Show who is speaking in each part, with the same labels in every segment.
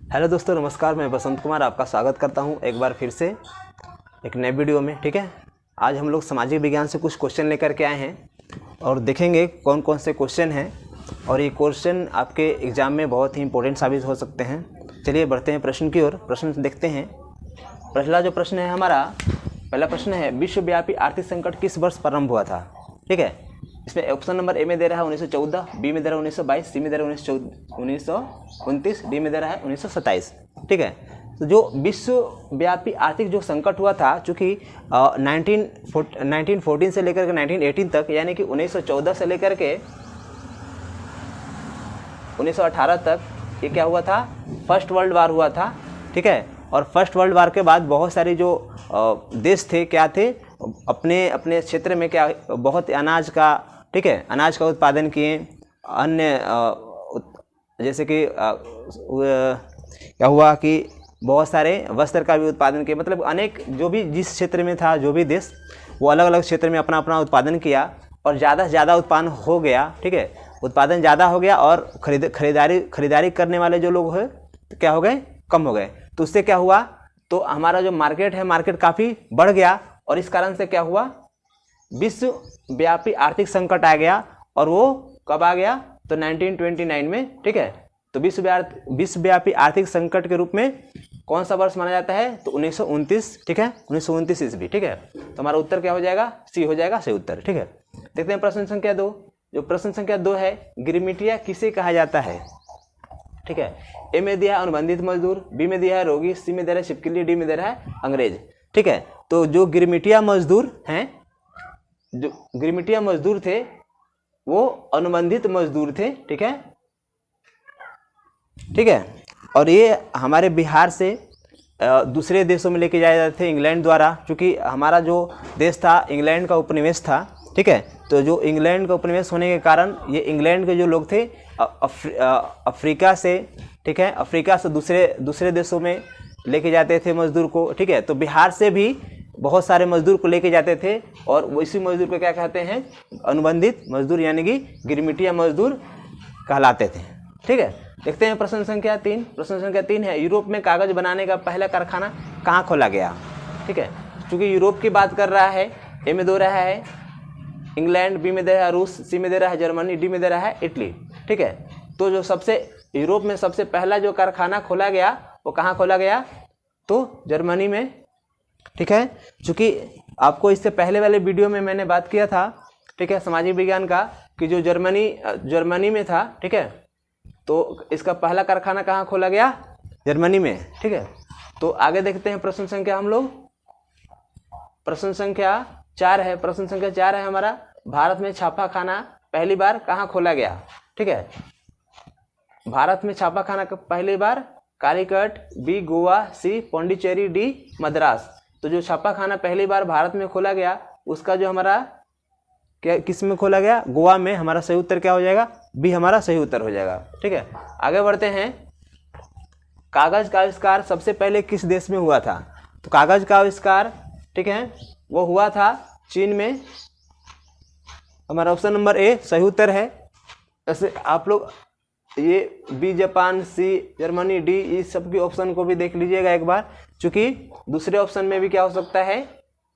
Speaker 1: Hello दोस्तों, नमस्कार। मैं बसंत कुमार आपका स्वागत करता हूं एक बार फिर से एक नए वीडियो में। ठीक है, आज हम लोग सामाजिक विज्ञान से कुछ क्वेश्चन लेकर के आए हैं और देखेंगे कौन कौन से क्वेश्चन हैं और ये क्वेश्चन आपके एग्ज़ाम में बहुत ही इंपॉर्टेंट साबित हो सकते हैं। चलिए बढ़ते हैं प्रश्न की ओर। प्रश्न देखते हैं। पहला जो प्रश्न है हमारा, पहला प्रश्न है, विश्वव्यापी आर्थिक संकट किस वर्ष प्रारंभ हुआ था? ठीक है, इसमें ऑप्शन नंबर ए में दे रहा है 1914, बी में दे रहा है 1922, सी में दे रहा है 1929, डी में दे रहा है 1927। ठीक है, तो जो विश्वव्यापी आर्थिक जो संकट हुआ था, चूँकि 1914 से लेकर के 1918 तक, यानी कि 1914 से लेकर के 1918 तक ये क्या हुआ था? फर्स्ट वर्ल्ड वार हुआ था। ठीक है, और फर्स्ट वर्ल्ड वार के बाद बहुत सारे जो देश थे, क्या थे, अपने अपने क्षेत्र में क्या बहुत अनाज का, ठीक है, अनाज का उत्पादन किए। अन्य जैसे कि क्या हुआ कि बहुत सारे वस्त्र का भी उत्पादन किया। मतलब अनेक जो भी जिस क्षेत्र में था, जो भी देश, वो अलग अलग क्षेत्र में अपना अपना उत्पादन किया और ज़्यादा से ज़्यादा उत्पादन हो गया। ठीक है, उत्पादन ज़्यादा हो गया और खरीदारी करने वाले जो लोग हैं तो क्या हो गए? कम हो गए। तो उससे क्या हुआ? तो हमारा जो मार्केट है, मार्केट काफ़ी बढ़ गया और इस कारण से क्या हुआ? विश्वव्यापी आर्थिक संकट आ गया। और वो कब आ गया? तो 1929 में। ठीक है, तो विश्वव्यापी आर्थिक संकट के रूप में कौन सा वर्ष माना जाता है? तो 1929। ठीक है, 1929 ईस्वी। ठीक है, तो हमारा उत्तर क्या हो जाएगा? सी हो जाएगा सही उत्तर। ठीक है, देखते हैं प्रश्न संख्या 2। जो प्रश्न संख्या 2 है, गिरमिटिया किसे कहा जाता है? ठीक है, ए में दिया है अनुबंधित मजदूर, बी में दिया है रोगी, सी में दे रहा है छिपकली, डी में दे रहा है अंग्रेज। ठीक है, तो जो गिरमिटिया मजदूर हैं, जो गिरमिटिया मजदूर थे वो अनुबंधित मजदूर थे। ठीक है, ठीक है, और ये हमारे बिहार से दूसरे देशों में लेके जाए जाते थे इंग्लैंड द्वारा, क्योंकि हमारा जो देश था इंग्लैंड का उपनिवेश था। ठीक है, तो जो इंग्लैंड का उपनिवेश होने के कारण ये इंग्लैंड के जो लोग थे अफ्रीका से, ठीक है, अफ्रीका से दूसरे देशों में लेके जाते थे मजदूर को। ठीक है, तो बिहार से भी बहुत सारे मजदूर को लेके जाते थे और इसी मजदूर को क्या कहते हैं? अनुबंधित मजदूर, यानी कि गिरमिटिया मजदूर कहलाते थे। ठीक है, देखते हैं प्रश्न संख्या 3। प्रश्न संख्या 3 है, यूरोप में कागज बनाने का पहला कारखाना कहाँ खोला गया? ठीक है, क्योंकि यूरोप की बात कर रहा है। ए में दे रहा है इंग्लैंड, बी में दे रहा है रूस, सी में दे रहा है जर्मनी, डी में दे रहा है इटली। ठीक है, तो जो यूरोप में सबसे पहला जो कारखाना खोला गया वो कहाँ खोला गया? तो जर्मनी में। ठीक है, चूँकि आपको इससे पहले वाले वीडियो में मैंने बात किया था, ठीक है, सामाजिक विज्ञान का, कि जो जर्मनी में था। ठीक है, तो इसका पहला कारखाना कहाँ खोला गया? जर्मनी में। ठीक है, तो आगे देखते हैं प्रश्न संख्या हम लोग। प्रश्न संख्या 4 है। प्रश्न संख्या 4 है हमारा, भारत में छापाखाना पहली बार कहाँ खोला गया? ठीक है, भारत में छापाखाना पहली बार कालीकट, बी गोवा, सी पौंडीचेरी, डी मद्रास। तो जो छापाखाना पहली बार भारत में खोला गया उसका जो हमारा क्या, किस में खोला गया? गोवा में। हमारा सही उत्तर क्या हो जाएगा? बी हमारा सही उत्तर हो जाएगा। ठीक है, आगे बढ़ते हैं। कागज का आविष्कार सबसे पहले किस देश में हुआ था? तो कागज का आविष्कार, ठीक है, वो हुआ था चीन में। हमारा ऑप्शन नंबर ए सही उत्तर है। ऐसे आप लोग ये B Japan, C Germany, D, इस सब के ऑप्शन को भी देख लीजिएगा एक बार, क्योंकि दूसरे ऑप्शन में भी क्या हो सकता है,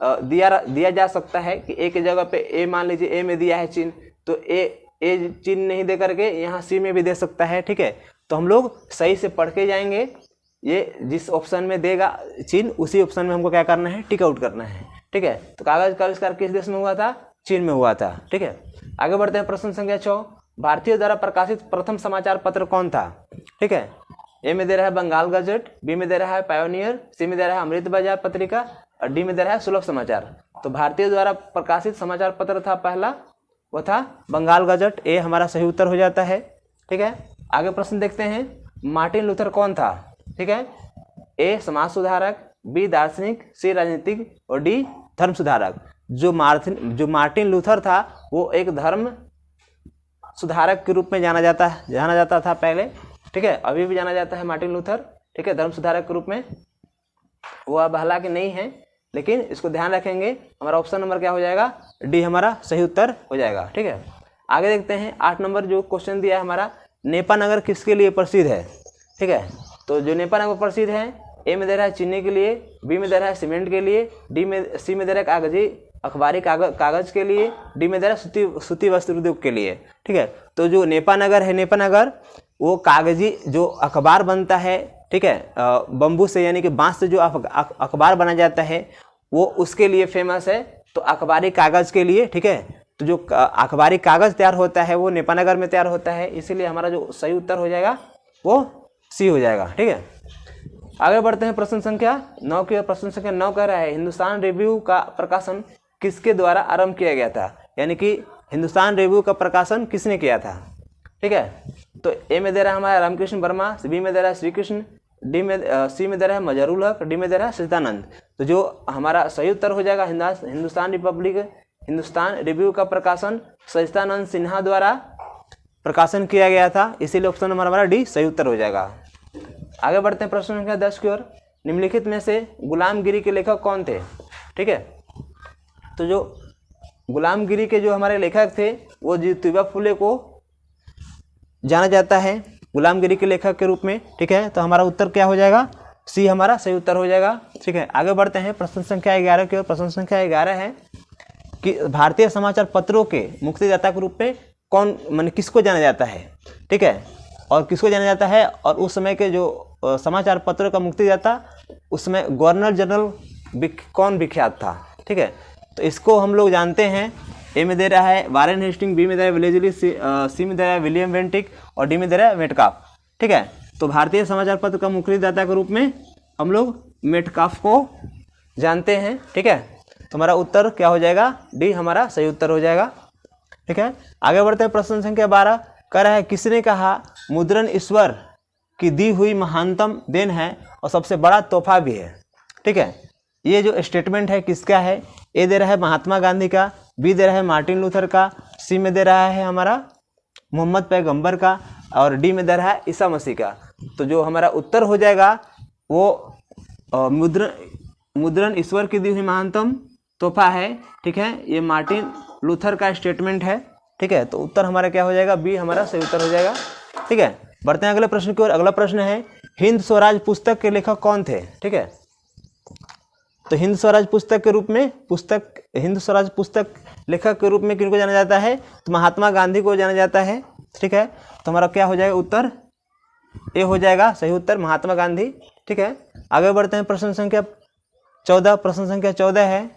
Speaker 1: दिया जा सकता है कि ए की जगह पे ए, मान लीजिए ए में दिया है चीन, तो ए चीन नहीं दे करके यहाँ सी में भी दे सकता है। ठीक है, तो हम लोग सही से पढ़ के जाएंगे। ये जिस ऑप्शन में देगा चीन, उसी ऑप्शन में हमको क्या करना है? टिक आउट करना है। ठीक है, तो कागज का आविष्कार किस देश में हुआ था? चीन में हुआ था। ठीक है, आगे बढ़ते हैं। प्रश्न संख्या 6, भारतीय द्वारा प्रकाशित प्रथम समाचार पत्र कौन था? ठीक है, ए में दे रहा है बंगाल गजट, बी में दे रहा है पायोनियर, सी में दे रहा है अमृत बाजार पत्रिका और डी में दे रहा है सुलभ समाचार। तो भारतीय द्वारा प्रकाशित समाचार पत्र था पहला, वो था बंगाल गजट। ए हमारा सही उत्तर हो जाता है। ठीक है, आगे प्रश्न देखते हैं। मार्टिन लूथर कौन था? ठीक है, ए समाज सुधारक, बी दार्शनिक, सी राजनीतिक और डी धर्म सुधारक। जो मार्टिन लूथर था वो एक धर्म सुधारक के रूप में जाना जाता था पहले। ठीक है, अभी भी जाना जाता है मार्टिन लूथर। ठीक है, धर्म सुधारक के रूप में। वो अब हालांकि नहीं है, लेकिन इसको ध्यान रखेंगे। हमारा ऑप्शन नंबर क्या हो जाएगा? डी हमारा सही उत्तर हो जाएगा। ठीक है, आगे देखते हैं 8 नंबर जो क्वेश्चन दिया है हमारा, नेपा नगर किसके लिए प्रसिद्ध है? ठीक है, तो जो नेपाल नगर प्रसिद्ध है, ए में दे रहा है चीनी के लिए, बी में दे रहा है सीमेंट के लिए, सी में दे रहा है कागजी अखबारी कागज के लिए, डी में दे रहा है सूती वस्त्र उद्योग के लिए। ठीक है, तो जो नेपाल नगर है, नेपाल नगर वो कागजी जो अखबार बनता है, ठीक है, बम्बू से यानी कि बांस से जो अखबार बना जाता है वो उसके लिए फेमस है, तो अखबारी कागज के लिए। ठीक है, तो जो अखबारी कागज तैयार होता है वो नेपाल नगर में तैयार होता है, इसीलिए हमारा जो सही उत्तर हो जाएगा वो सी हो जाएगा। ठीक है, आगे बढ़ते हैं प्रश्न संख्या 9 की ओर। प्रश्न संख्या 9 कह रहा है हिंदुस्तान रिव्यू का प्रकाशन किसके द्वारा आरंभ किया गया था, यानी कि हिंदुस्तान रिव्यू का प्रकाशन किसने किया था। ठीक है, तो ए में दे रहा है हमारा रामकृष्ण वर्मा, बी में दे रहा है श्री कृष्ण, सी में दे रहा है मजहरुल हक, डी में दे रहा है सच्चिदानंद। तो जो हमारा सही उत्तर हो जाएगा हिंदुस्तान रिव्यू का प्रकाशन सच्चिदानंद सिन्हा द्वारा प्रकाशन किया गया था, इसीलिए ऑप्शन नंबर हमारा डी सही उत्तर हो जाएगा। आगे बढ़ते हैं प्रश्न संख्या 10 की ओर। निम्नलिखित में से गुलामगिरी के लेखक कौन थे। ठीक है, तो जो गुलामगिरी के जो हमारे लेखक थे वो ज्योतिबा फुले को जाना जाता है गुलामगिरी के लेखक के रूप में। ठीक है, तो हमारा उत्तर क्या हो जाएगा, सी हमारा सही उत्तर हो जाएगा। ठीक है, आगे बढ़ते हैं प्रश्न संख्या 11 की ओर। प्रश्न संख्या 11 है कि भारतीय समाचार पत्रों के मुक्तिदाता के रूप में कौन माने किसको जाना जाता है। ठीक है, और किसको जाना जाता है, और उस समय के जो समाचार पत्रों का मुक्तिदाता उस समय गवर्नर जनरल कौन विख्यात था। ठीक है, तो इसको हम लोग जानते हैं। ए में दे रहा है वारेन हेस्टिंग, बी में दे रहा है विलेजली, सी में दे रहा है विलियम वेंटिक और डी में दे रहा है मेटकाफ। ठीक है, तो भारतीय समाचार पत्र का मुक्तिदाता के रूप में हम लोग मेटकाफ को जानते हैं। ठीक है, तो हमारा उत्तर क्या हो जाएगा, डी हमारा सही उत्तर हो जाएगा। ठीक है, आगे बढ़ते हैं प्रश्न संख्या 12 कह रहा है किसने कहा मुद्रण ईश्वर की दी हुई महानतम देन है और सबसे बड़ा तोहफा भी है। ठीक है, ये जो स्टेटमेंट है किसका है, ए दे रहा है महात्मा गांधी का, बी दे रहा है मार्टिन लूथर का, सी में दे रहा है हमारा मोहम्मद पैगंबर का और डी में दे रहा है ईसा मसीह का। तो जो हमारा उत्तर हो जाएगा वो मुद्रण ईश्वर की दी हुई महानतम तोहफा है। ठीक है, ये मार्टिन लूथर का स्टेटमेंट है। ठीक है, तो उत्तर हमारा क्या हो जाएगा, बी हमारा सही उत्तर हो जाएगा। ठीक है, बढ़ते हैं अगले प्रश्न की ओर। अगला प्रश्न है हिंद स्वराज पुस्तक के लेखक कौन थे। ठीक है, तो हिंद स्वराज पुस्तक के रूप में हिंद स्वराज पुस्तक लेखक के रूप में किनको जाना जाता है, तो महात्मा गांधी को जाना जाता है। ठीक है, तो हमारा क्या हो जाएगा उत्तर, ए हो जाएगा सही उत्तर, महात्मा गांधी। ठीक है, आगे बढ़ते हैं प्रश्न संख्या 14। प्रश्न संख्या 14 है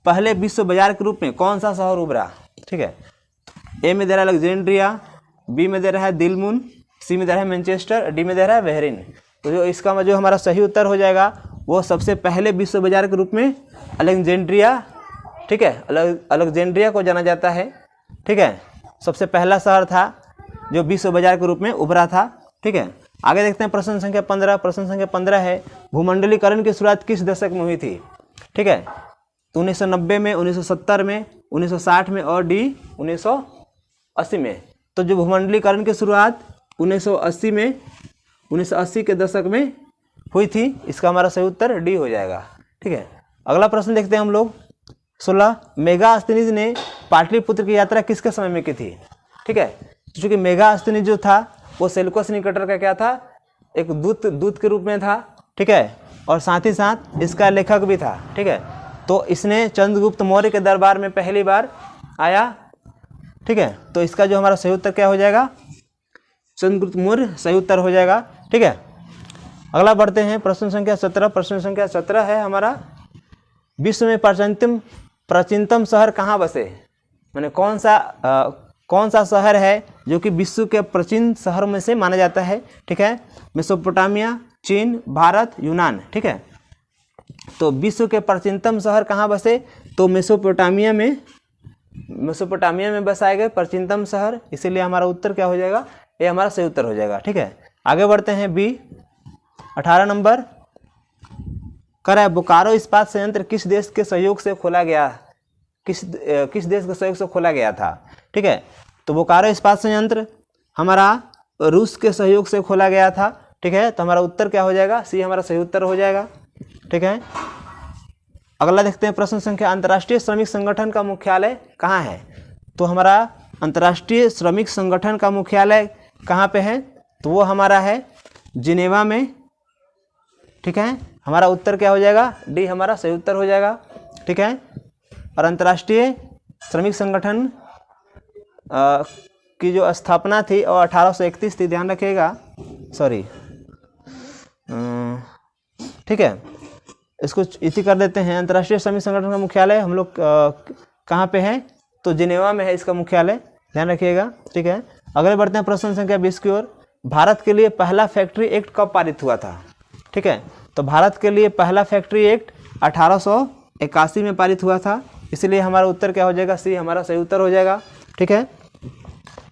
Speaker 1: पहले विश्व बाजार के रूप में कौन सा शहर उभरा। ठीक है, ए में दे रहा है अलेक्जेंड्रिया, बी में दे रहा है दिलमुन, सी में दे रहा है मैनचेस्टर, डी में दे रहा है बहरीन। तो जो इसका जो हमारा सही उत्तर हो जाएगा वो सबसे पहले विश्व बाजार के रूप में अलेक्जेंड्रिया। ठीक है, अलेक्जेंड्रिया को जाना जाता है। ठीक है, सबसे पहला शहर था जो विश्व बाजार के रूप में उभरा था। ठीक है, आगे देखते हैं प्रश्न संख्या 15। प्रश्न संख्या 15 है भूमंडलीकरण की शुरुआत किस दशक में हुई थी। ठीक है, तो 1990 में, 1970 में, 1960 में और डी 1980 में। तो जो भूमंडलीकरण की शुरुआत 1980 में, 1980 के दशक में हुई थी, इसका हमारा सही उत्तर डी हो जाएगा। ठीक है, अगला प्रश्न देखते हैं हम लोग 16। मेगास्थनीज ने पाटलिपुत्र की यात्रा किसके समय में की थी। ठीक है, क्योंकि मेगास्थनीज जो था वो सेल्यूकस निकेटर का क्या था, एक दूत के रूप में था। ठीक है, और साथ ही साथ इसका लेखक भी था। ठीक है, तो इसने चंद्रगुप्त मौर्य के दरबार में पहली बार आया। ठीक है, तो इसका जो हमारा सही उत्तर क्या हो जाएगा, चंद्रगुप्त मौर्य सही उत्तर हो जाएगा। ठीक है, अगला बढ़ते हैं प्रश्न संख्या 17। प्रश्न संख्या 17 है हमारा विश्व में प्राचीनतम शहर कहाँ बसे, माने कौन सा शहर है जो कि विश्व के प्राचीन शहरों में से माना जाता है। ठीक है, मेसोपोटामिया, चीन, भारत, यूनान। ठीक है, तो विश्व के प्राचीनतम शहर कहाँ बसे, तो मेसोपोटामिया में बसाए गए प्राचीनतम शहर, इसीलिए हमारा उत्तर क्या हो जाएगा, ये हमारा सही उत्तर हो जाएगा। ठीक है, आगे बढ़ते हैं बी 18 नंबर कह रहा है बोकारो इस्पात संयंत्र किस देश के सहयोग से खोला गया, किस देश के सहयोग से खोला गया था। ठीक है, तो बोकारो इस्पात संयंत्र हमारा रूस के सहयोग से खोला गया था। ठीक है, तो हमारा उत्तर क्या हो जाएगा, सी हमारा सही उत्तर हो जाएगा। ठीक है, अगला देखते हैं प्रश्न संख्या अंतर्राष्ट्रीय श्रमिक संगठन का मुख्यालय कहाँ है। तो हमारा अंतर्राष्ट्रीय श्रमिक संगठन का मुख्यालय कहाँ पे है, तो वो हमारा है जिनेवा में। ठीक है, हमारा उत्तर क्या हो जाएगा, डी हमारा सही उत्तर हो जाएगा। ठीक है, और अंतर्राष्ट्रीय श्रमिक संगठन की जो स्थापना थी और 1831 थी, ध्यान रखिएगा, सॉरी, ठीक है, इसको इति कर देते हैं। अंतर्राष्ट्रीय श्रमिक संगठन का मुख्यालय हम लोग कहाँ पे है, तो जिनेवा में है इसका मुख्यालय, ध्यान रखिएगा। ठीक है, अगले बढ़ते हैं प्रश्न संख्या 20 की ओर। भारत के लिए पहला फैक्ट्री एक्ट कब पारित हुआ था? ठीक है, तो भारत के लिए पहला फैक्ट्री एक्ट 1881 में पारित हुआ था, इसलिए हमारा उत्तर क्या हो जाएगा, सी हमारा सही उत्तर हो जाएगा। ठीक है,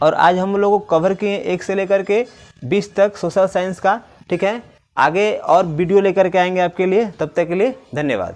Speaker 1: और आज हम लोगों को कवर किए 1 से लेकर के 20 तक सोशल साइंस का। ठीक है, आगे और वीडियो लेकर के आएंगे आपके लिए, तब तक के लिए धन्यवाद।